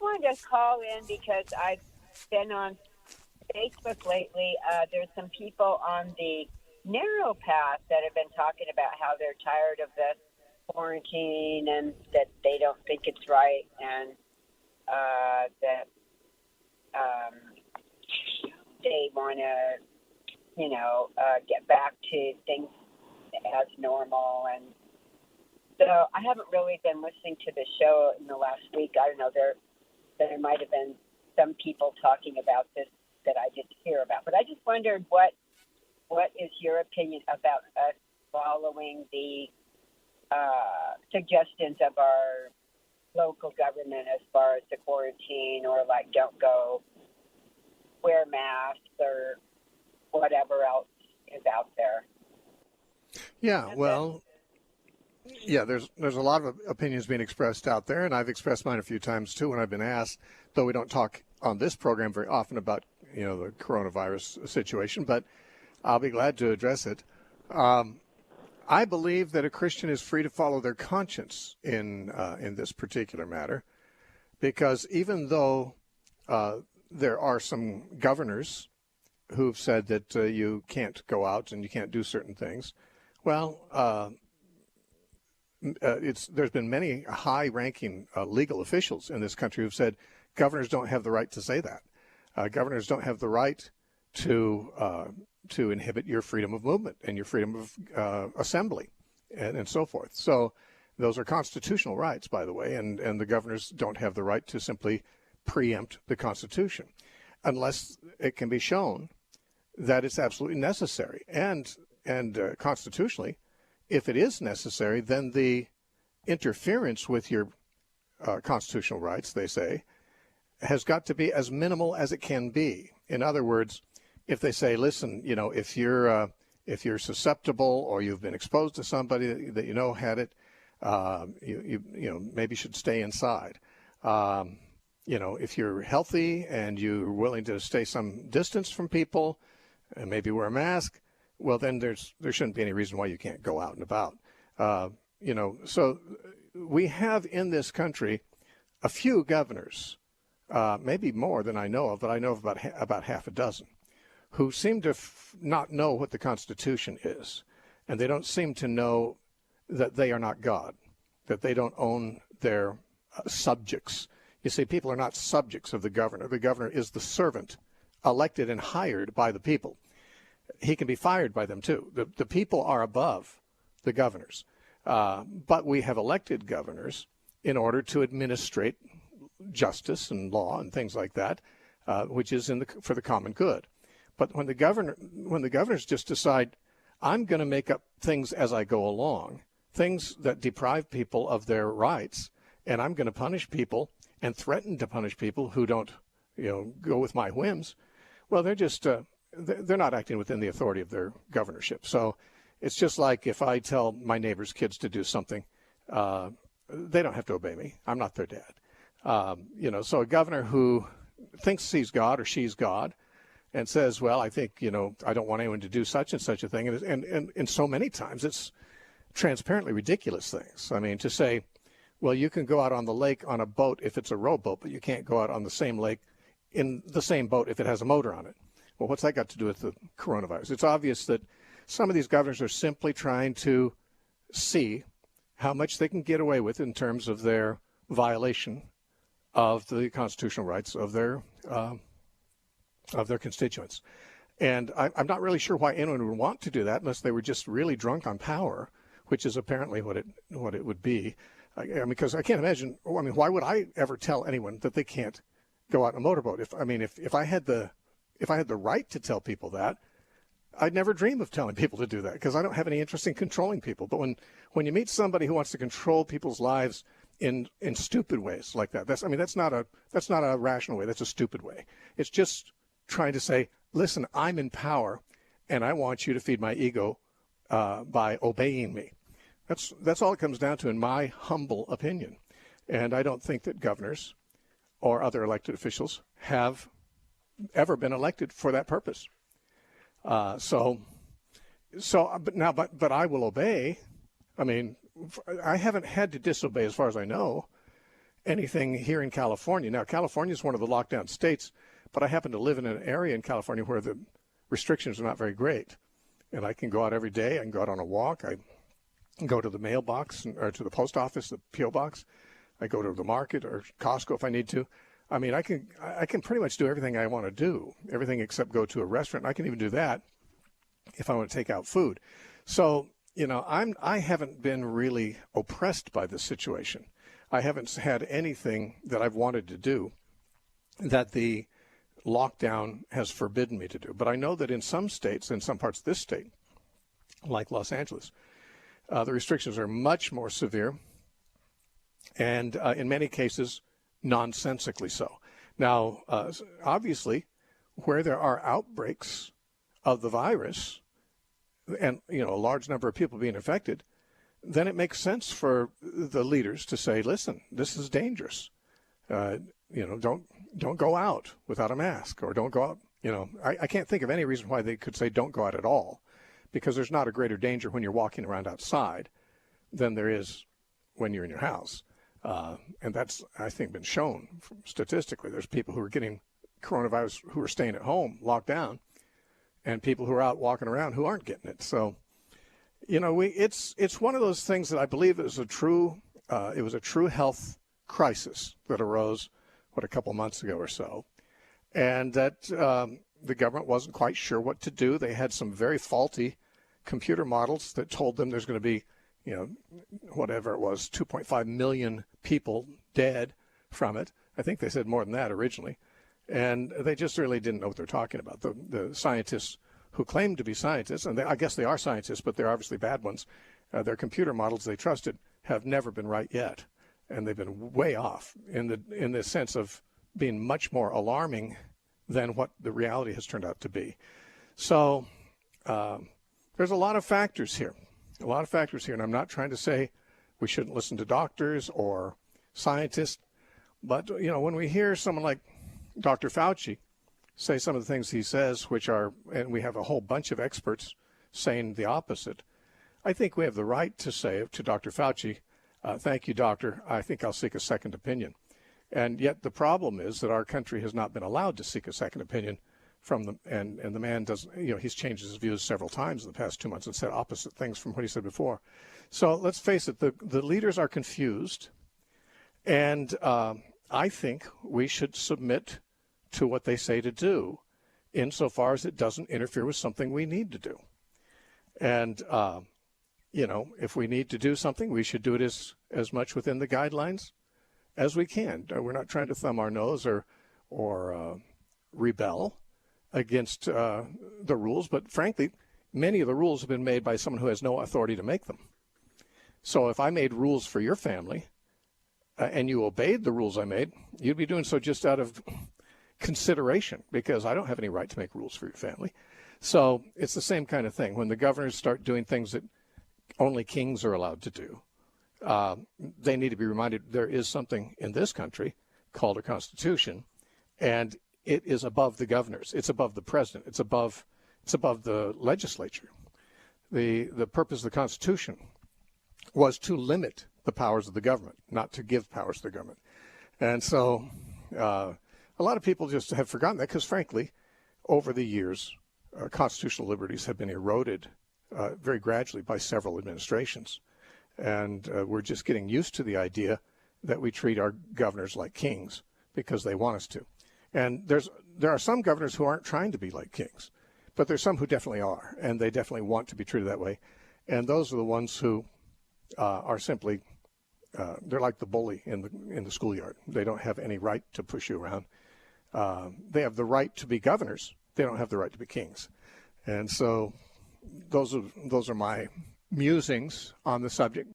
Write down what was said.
wanted to call in because I've been on Facebook lately. There's some people on the narrow path that have been talking about how they're tired of the quarantine and that they don't think it's right, and that they want to, get back to things as normal. And so I haven't really been listening to the show in the last week. I don't know, there might have been some people talking about this that I didn't hear about. But I just wondered what is your opinion about us following the suggestions of our local government as far as the quarantine, or like don't go, wear masks, or whatever else is out there. Yeah, well, yeah, there's a lot of opinions being expressed out there, and I've expressed mine a few times too when I've been asked, though we don't talk on this program very often about, the coronavirus situation, but I'll be glad to address it. I believe that a Christian is free to follow their conscience in this particular matter, because even though there are some governors who've said that you can't go out and you can't do certain things, well, there's been many high-ranking legal officials in this country who've said governors don't have the right to say that. Governors don't have the right to inhibit your freedom of movement and your freedom of assembly and so forth. So those are constitutional rights, by the way, and the governors don't have the right to simply preempt the Constitution unless it can be shown that it's absolutely necessary. And constitutionally, if it is necessary, then the interference with your constitutional rights, they say, has got to be as minimal as it can be. In other words, if they say, listen, if you're susceptible or you've been exposed to somebody that had it, you maybe should stay inside. If you're healthy and you're willing to stay some distance from people and maybe wear a mask, well, then there shouldn't be any reason why you can't go out and about. So we have in this country a few governors, maybe more than I know of, but I know of about half a dozen, who seem to not know what the Constitution is, and they don't seem to know that they are not God, that they don't own their subjects. You see, people are not subjects of the governor. The governor is the servant elected and hired by the people. He can be fired by them too. The people are above the governors. But we have elected governors in order to administrate justice and law and things like that, which is for the common good. But when the governors just decide, I'm going to make up things as I go along, things that deprive people of their rights, and I'm going to punish people and threaten to punish people who don't, go with my whims, well, they're just they're not acting within the authority of their governorship. So it's just like if I tell my neighbor's kids to do something, they don't have to obey me. I'm not their dad. So a governor who thinks he's God or she's God and says, well, I think, I don't want anyone to do such and such a thing. And so many times it's transparently ridiculous things. I mean, to say, well, you can go out on the lake on a boat if it's a rowboat, but you can't go out on the same lake in the same boat if it has a motor on it. Well, what's that got to do with the coronavirus? It's obvious that some of these governors are simply trying to see how much they can get away with in terms of their violation of the constitutional rights of their constituents. And I'm not really sure why anyone would want to do that unless they were just really drunk on power, which is apparently what it would be. Because I can't imagine. Why would I ever tell anyone that they can't go out on a motorboat? If I had the right to tell people that, I'd never dream of telling people to do that, because I don't have any interest in controlling people. But when you meet somebody who wants to control people's lives in stupid ways like that, that's not a rational way. That's a stupid way. It's just trying to say, listen, I'm in power, and I want you to feed my ego by obeying me. That's all it comes down to, in my humble opinion. And I don't think that governors or other elected officials have ever been elected for that purpose. But I will obey. I haven't had to disobey as far as I know. anything here in California. Now, California is one of the lockdown states, but I happen to live in an area in California where the restrictions are not very great. And I can go out every day. I can go out on a walk. I can go to the mailbox or to the post office, the P.O. box. I go to the market or Costco if I need to. I mean, I can pretty much do everything I want to do, everything except go to a restaurant. I can even do that if I want to take out food. So, you know, I haven't been really oppressed by this situation. I haven't had anything that I've wanted to do that the lockdown has forbidden me to do. But I know that in some states, in some parts of this state, like Los Angeles, the restrictions are much more severe and in many cases, nonsensically so. Now, obviously, where there are outbreaks of the virus and, you know, a large number of people being infected, then it makes sense for the leaders to say, listen, this is dangerous. You know, don't go out without a mask, or don't go out. You know, I can't think of any reason why they could say don't go out at all, because there's not a greater danger when you're walking around outside than there is when you're in your house. And that's, I think, been shown statistically. There's people who are getting coronavirus who are staying at home, locked down, and people who are out walking around who aren't getting it. So, you know, it's one of those things that I believe is it was a true health crisis that arose, a couple months ago or so, and that the government wasn't quite sure what to do. They had some very faulty computer models that told them there's going to be, you know, whatever it was, 2.5 million people dead from it. I think they said more than that originally. And they just really didn't know what they're talking about. The scientists who claimed to be scientists, and I guess they are scientists, but they're obviously bad ones, their computer models they trusted have never been right yet. And they've been way off in the sense of being much more alarming than what the reality has turned out to be. So there's a lot of factors here. And I'm not trying to say we shouldn't listen to doctors or scientists, but, you know, when we hear someone like Dr. Fauci say some of the things he says, which are, and we have a whole bunch of experts saying the opposite, I think we have the right to say to Dr. Fauci, thank you, doctor, I think I'll seek a second opinion. And yet the problem is that our country has not been allowed to seek a second opinion from them, and the man doesn't, you know, he's changed his views several times in the past 2 months and said opposite things from what he said before. So let's face it, the leaders are confused, and I think we should submit to what they say to do insofar as it doesn't interfere with something we need to do. And, you know, if we need to do something, we should do it as much within the guidelines as we can. We're not trying to thumb our nose or rebel against the rules, but frankly, many of the rules have been made by someone who has no authority to make them. So if I made rules for your family and you obeyed the rules I made, you'd be doing so just out of consideration, because I don't have any right to make rules for your family. So it's the same kind of thing. When the governors start doing things that only kings are allowed to do, they need to be reminded there is something in this country called a constitution, and it is above the governors. It's above the president. It's above the legislature. The purpose of the Constitution was to limit the powers of the government, not to give powers to the government. And so a lot of people just have forgotten that, because frankly, over the years, constitutional liberties have been eroded very gradually by several administrations. And we're just getting used to the idea that we treat our governors like kings because they want us to. And there are some governors who aren't trying to be like kings, but there's some who definitely are, and they definitely want to be treated that way. And those are the ones who are simply, they're like the bully in the schoolyard. They don't have any right to push you around. They have the right to be governors. They don't have the right to be kings. And so those are my musings on the subject.